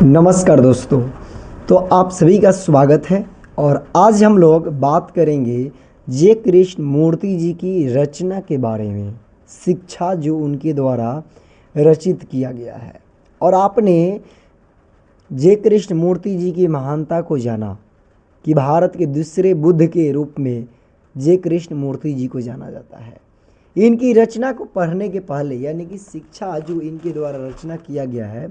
नमस्कार दोस्तों। तो आप सभी का स्वागत है और आज हम लोग बात करेंगे जे कृष्णमूर्ति जी की रचना के बारे में, शिक्षा जो उनके द्वारा रचित किया गया है। और आपने जे कृष्णमूर्ति जी की महानता को जाना कि भारत के दूसरे बुद्ध के रूप में जे कृष्णमूर्ति जी को जाना जाता है। इनकी रचना को पढ़ने के पहले, यानी कि शिक्षा जो इनके द्वारा रचना किया गया है,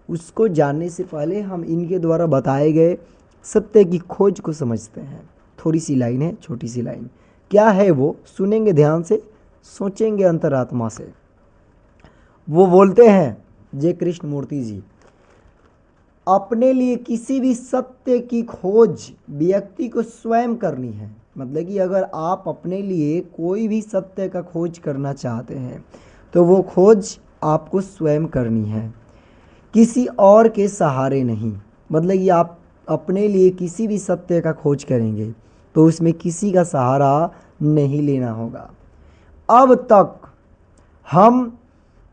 उसको जानने से पहले हम इनके द्वारा बताए गए सत्य की खोज को समझते हैं। थोड़ी सी लाइन है, छोटी सी लाइन। क्या है वो? सुनेंगे ध्यान से, सोचेंगे अंतरात्मा से। वो बोलते हैं जे कृष्णमूर्ति जी, अपने लिए किसी भी सत्य की खोज व्यक्ति को स्वयं करनी है। मतलब कि अगर आप अपने लिए कोई भी सत्य का खोज करना चाहते हैं तो वो खोज आपको स्वयं करनी है, किसी और के सहारे नहीं। मतलब कि आप अपने लिए किसी भी सत्य का खोज करेंगे तो उसमें किसी का सहारा नहीं लेना होगा। अब तक हम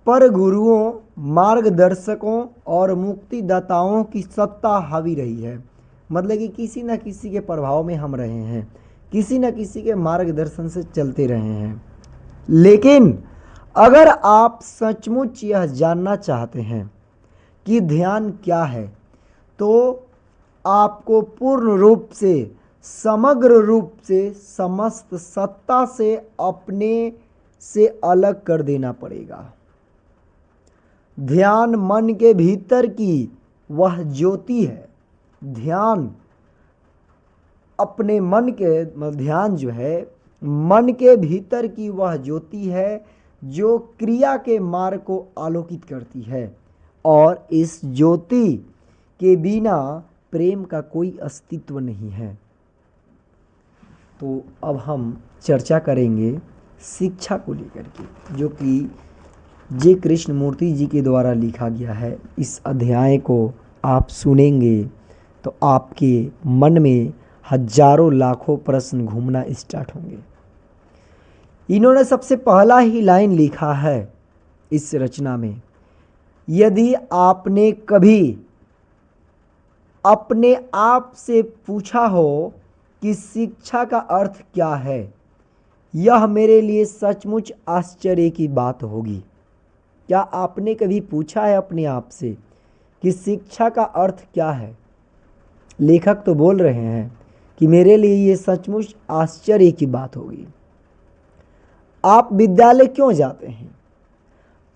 पर गुरुओं, मार्गदर्शकों और मुक्तिदाताओं की सत्ता हावी रही है। मतलब कि किसी न किसी के प्रभाव में हम रहे हैं, किसी न किसी के मार्गदर्शन से चलते रहे हैं। लेकिन अगर आप सचमुच यह जानना चाहते हैं कि ध्यान क्या है, तो आपको पूर्ण रूप से, समग्र रूप से, समस्त सत्ता से अपने से अलग कर देना पड़ेगा। ध्यान मन के भीतर की वह ज्योति है। ध्यान अपने मन के, ध्यान जो है मन के भीतर की वह ज्योति है जो क्रिया के मार्ग को आलोकित करती है। और इस ज्योति के बिना प्रेम का कोई अस्तित्व नहीं है। तो अब हम चर्चा करेंगे शिक्षा को लेकर के, जो कि जे कृष्णमूर्ति जी के द्वारा लिखा गया है। इस अध्याय को आप सुनेंगे तो आपके मन में हजारों लाखों प्रश्न घूमना स्टार्ट होंगे। इन्होंने सबसे पहला ही लाइन लिखा है इस रचना में, यदि आपने कभी अपने आप से पूछा हो कि शिक्षा का अर्थ क्या है, यह मेरे लिए सचमुच आश्चर्य की बात होगी। क्या आपने कभी पूछा है अपने आप से कि शिक्षा का अर्थ क्या है? लेखक तो बोल रहे हैं कि मेरे लिए ये सचमुच आश्चर्य की बात होगी। आप विद्यालय क्यों जाते हैं?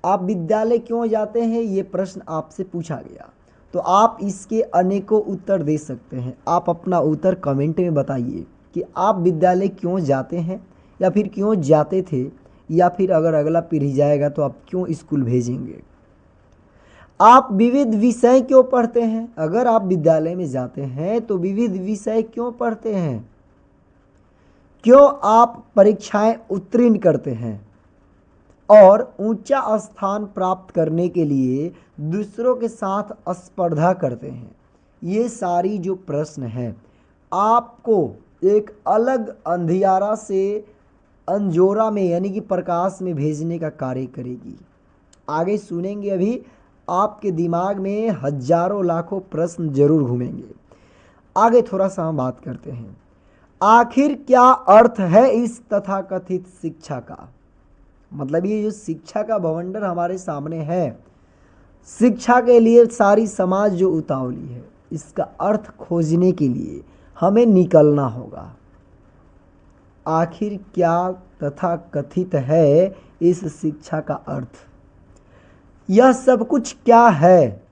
आप विद्यालय क्यों जाते हैं, ये प्रश्न आपसे पूछा गया तो आप इसके अनेकों उत्तर दे सकते हैं। आप अपना उत्तर कमेंट में बताइए कि आप विद्यालय क्यों जाते हैं, या फिर क्यों जाते थे, या फिर अगर अगला पीढ़ी जाएगा तो आप क्यों स्कूल भेजेंगे। आप विविध विषय क्यों पढ़ते हैं? अगर आप विद्यालय में जाते हैं तो विविध विषय क्यों पढ़ते हैं? क्यों आप परीक्षाएं उत्तीर्ण करते हैं और ऊंचा स्थान प्राप्त करने के लिए दूसरों के साथ स्पर्धा करते हैं? ये सारी जो प्रश्न हैं आपको एक अलग अंधियारा से अंजोरा में, यानी कि प्रकाश में भेजने का कार्य करेगी। आगे सुनेंगे, अभी आपके दिमाग में हजारों लाखों प्रश्न जरूर घूमेंगे। आगे थोड़ा सा हम बात करते हैं, आखिर क्या अर्थ है इस तथाकथित शिक्षा का। मतलब ये जो शिक्षा का बवंडर हमारे सामने है, शिक्षा के लिए सारी समाज जो उतावली है, इसका अर्थ खोजने के लिए हमें निकलना होगा। आखिर क्या तथाकथित है इस शिक्षा का अर्थ? यह सब कुछ क्या है?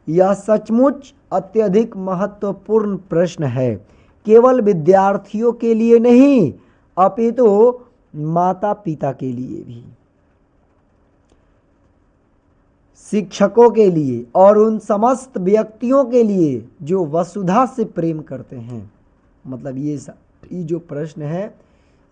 यह सचमुच अत्यधिक महत्वपूर्ण प्रश्न है, केवल विद्यार्थियों के लिए नहीं अपितु माता पिता के लिए भी, शिक्षकों के लिए और उन समस्त व्यक्तियों के लिए जो वसुधा से प्रेम करते हैं। मतलब ये जो प्रश्न है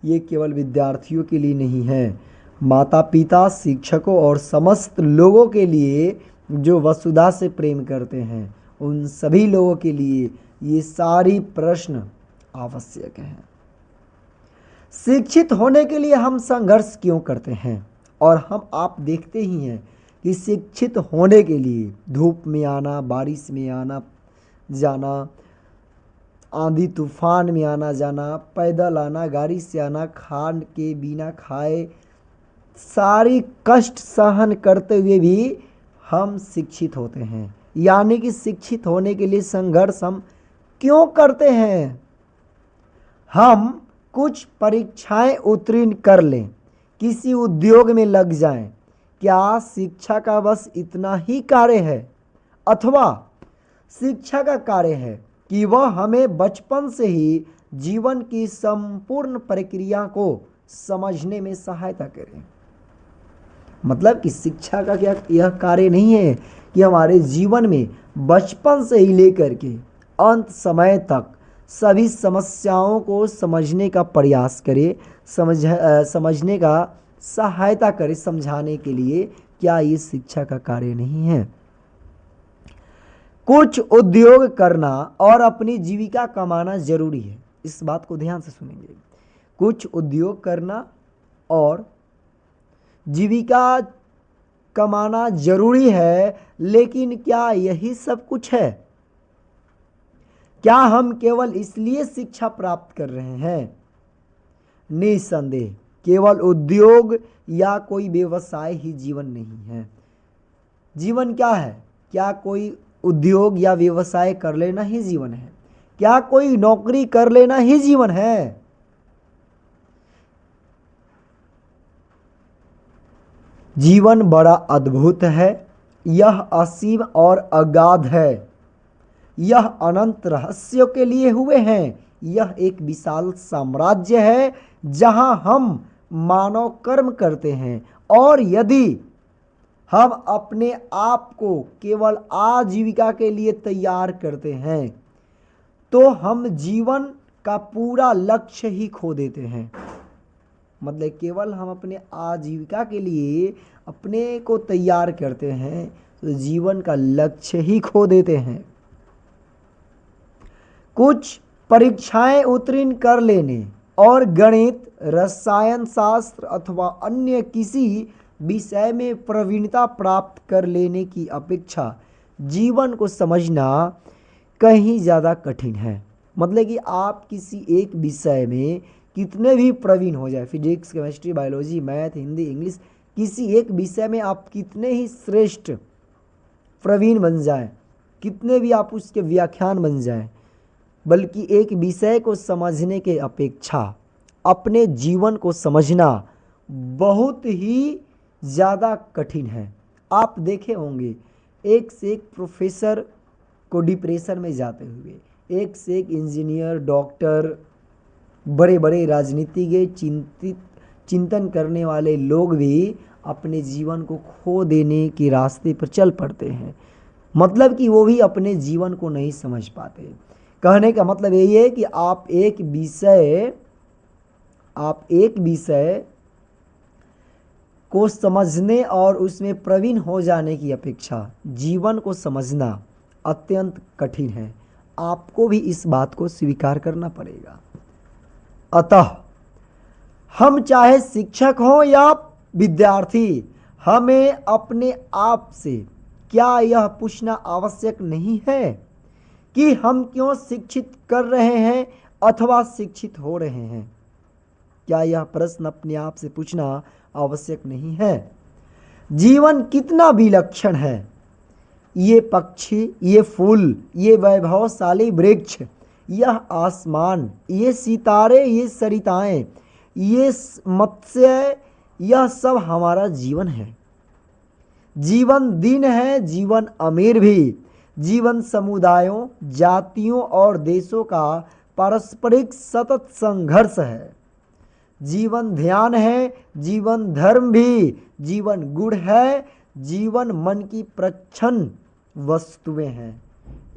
ये केवल विद्यार्थियों के लिए नहीं है, माता पिता, शिक्षकों और समस्त लोगों के लिए जो वसुधा से प्रेम करते हैं, उन सभी लोगों के लिए ये सारी प्रश्न आवश्यक हैं। शिक्षित होने के लिए हम संघर्ष क्यों करते हैं? और हम आप देखते ही हैं कि शिक्षित होने के लिए धूप में आना, बारिश में आना जाना, आंधी तूफान में आना जाना, पैदल आना, गाड़ी से आना, खान के बिना खाए सारी कष्ट सहन करते हुए भी हम शिक्षित होते हैं। यानी कि शिक्षित होने के लिए संघर्ष हम क्यों करते हैं? हम कुछ परीक्षाएं उत्तीर्ण कर लें, किसी उद्योग में लग जाएं, क्या शिक्षा का बस इतना ही कार्य है? अथवा शिक्षा का कार्य है कि वह हमें बचपन से ही जीवन की संपूर्ण प्रक्रिया को समझने में सहायता करे। मतलब कि शिक्षा का क्या यह कार्य नहीं है कि हमारे जीवन में बचपन से ही लेकर के अंत समय तक सभी समस्याओं को समझने का प्रयास करे, समझने का सहायता करे समझाने के लिए। क्या ये शिक्षा का कार्य नहीं है? कुछ उद्योग करना और अपनी जीविका कमाना जरूरी है। इस बात को ध्यान से सुनेंगे। कुछ उद्योग करना और जीविका कमाना जरूरी है, लेकिन क्या यही सब कुछ है? क्या हम केवल इसलिए शिक्षा प्राप्त कर रहे हैं? निसंदेह केवल उद्योग या कोई व्यवसाय ही जीवन नहीं है। जीवन क्या है? क्या कोई उद्योग या व्यवसाय कर लेना ही जीवन है? क्या कोई नौकरी कर लेना ही जीवन है? जीवन बड़ा अद्भुत है, यह असीम और अगाध है, यह अनंत रहस्यों के लिए हुए हैं। यह एक विशाल साम्राज्य है जहां हम मानव कर्म करते हैं, और यदि हम अपने आप को केवल आजीविका के लिए तैयार करते हैं तो हम जीवन का पूरा लक्ष्य ही खो देते हैं। मतलब केवल हम अपने आजीविका के लिए अपने को तैयार करते हैं तो जीवन का लक्ष्य ही खो देते हैं। कुछ परीक्षाएं उत्तीर्ण कर लेने और गणित, रसायन शास्त्र अथवा अन्य किसी विषय में प्रवीणता प्राप्त कर लेने की अपेक्षा जीवन को समझना कहीं ज़्यादा कठिन है। मतलब कि आप किसी एक विषय में कितने भी प्रवीण हो जाए, physics, chemistry, biology, math, Hindi, English, किसी एक विषय में आप कितने ही श्रेष्ठ प्रवीण बन जाएं, कितने भी आप उसके व्याख्यान बन जाएं, बल्कि एक विषय को समझने के अपेक्षा अपने जीवन को समझना बहुत ही ज़्यादा कठिन है। आप देखे होंगे एक से एक प्रोफेसर को डिप्रेशन में जाते हुए, एक से एक इंजीनियर, डॉक्टर, बड़े बड़े राजनीतिज्ञ, चिंतन करने वाले लोग भी अपने जीवन को खो देने के रास्ते पर चल पड़ते हैं। मतलब कि वो भी अपने जीवन को नहीं समझ पाते। कहने का मतलब यही है कि आप एक विषय को समझने और उसमें प्रवीण हो जाने की अपेक्षा जीवन को समझना अत्यंत कठिन है। आपको भी इस बात को स्वीकार करना पड़ेगा। अतः हम चाहे शिक्षक हों या विद्यार्थी, हमें अपने आप से क्या यह पूछना आवश्यक नहीं है कि हम क्यों शिक्षित कर रहे हैं अथवा शिक्षित हो रहे हैं? क्या यह प्रश्न अपने आप से पूछना आवश्यक नहीं है? जीवन कितना विलक्षण है। ये पक्षी, ये फूल, ये वैभवशाली वृक्ष, यह आसमान, ये सितारे, ये सरिताएं, ये मत्स्य, यह सब हमारा जीवन है। जीवन दिन है, जीवन अमीर भी, जीवन समुदायों, जातियों और देशों का पारस्परिक सतत संघर्ष है। जीवन ध्यान है, जीवन धर्म भी, जीवन गुण है, जीवन मन की प्रच्छन्न वस्तुएं हैं।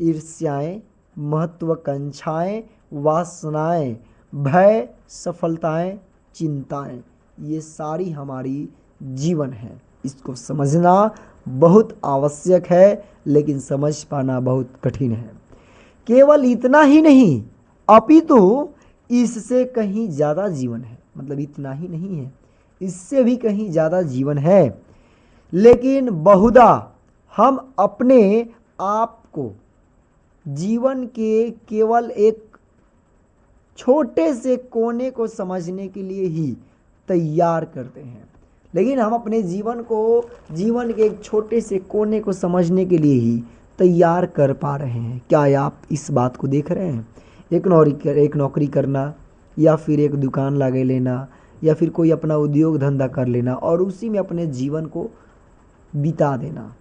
ईर्ष्याएं, महत्वाकांक्षाएं, वासनाएं, भय, सफलताएं, चिंताएं, ये सारी हमारी जीवन है। इसको समझना बहुत आवश्यक है, लेकिन समझ पाना बहुत कठिन है। केवल इतना ही नहीं, अपितु इससे कहीं ज़्यादा जीवन है। मतलब इतना ही नहीं है, इससे भी कहीं ज़्यादा जीवन है। लेकिन बहुधा हम अपने आप को जीवन के केवल एक छोटे से कोने को समझने के लिए ही तैयार करते हैं। लेकिन हम अपने जीवन के एक छोटे से कोने को समझने के लिए ही तैयार कर पा रहे हैं। क्या आप इस बात को देख रहे हैं? एक नौकरी करना, या फिर एक दुकान लगा लेना, या फिर कोई अपना उद्योग धंधा कर लेना और उसी में अपने जीवन को बिता देना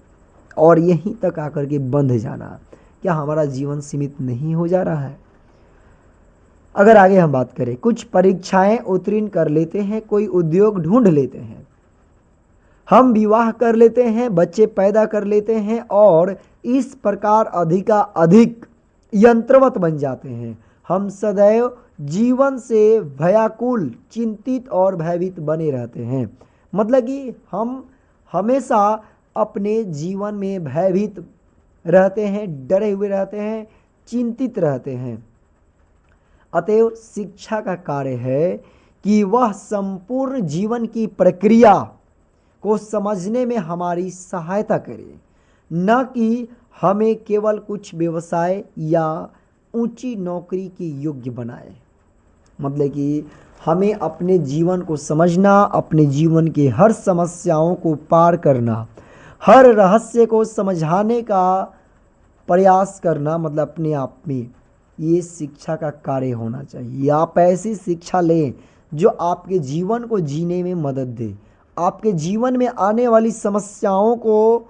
और यहीं तक आकर के बंध जाना, क्या हमारा जीवन सीमित नहीं हो जा रहा है? अगर आगे हम बात करें, कुछ परीक्षाएं उत्तीर्ण कर लेते हैं, कोई उद्योग ढूंढ लेते हैं, हम विवाह कर लेते हैं, बच्चे पैदा कर लेते हैं और इस प्रकार अधिक यंत्रवत बन जाते हैं। हम सदैव जीवन से भयाकुल, चिंतित और भयभीत बने रहते हैं। मतलब कि हम हमेशा अपने जीवन में भयभीत रहते हैं, डरे हुए रहते हैं, चिंतित रहते हैं। अतएव शिक्षा का कार्य है कि वह संपूर्ण जीवन की प्रक्रिया को समझने में हमारी सहायता करे, न कि हमें केवल कुछ व्यवसाय या ऊंची नौकरी के योग्य बनाए। मतलब कि हमें अपने जीवन को समझना, अपने जीवन के हर समस्याओं को पार करना, हर रहस्य को समझाने का प्रयास करना, मतलब अपने आप में ये शिक्षा का कार्य होना चाहिए। आप ऐसी शिक्षा लें जो आपके जीवन को जीने में मदद दे, आपके जीवन में आने वाली समस्याओं को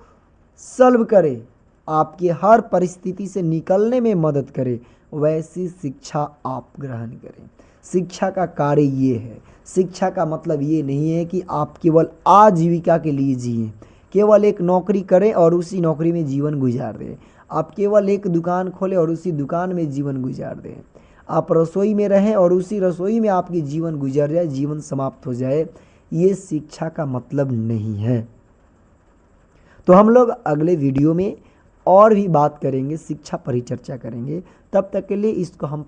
सॉल्व करे, आपकी हर परिस्थिति से निकलने में मदद करे। वैसी शिक्षा आप ग्रहण करें। शिक्षा का कार्य ये है। शिक्षा का मतलब ये नहीं है कि आप केवल आजीविका के लिए जिएं, केवल एक नौकरी करें और उसी नौकरी में जीवन गुजार दें। आप केवल एक दुकान खोलें और उसी दुकान में जीवन गुजार दें। आप रसोई में रहें और उसी रसोई में आपकी जीवन गुजर जाए, जीवन समाप्त हो जाए, ये शिक्षा का मतलब नहीं है। तो हम लोग अगले वीडियो में और भी बात करेंगे, शिक्षा पर ही चर्चा करेंगे। तब तक के लिए इसको हम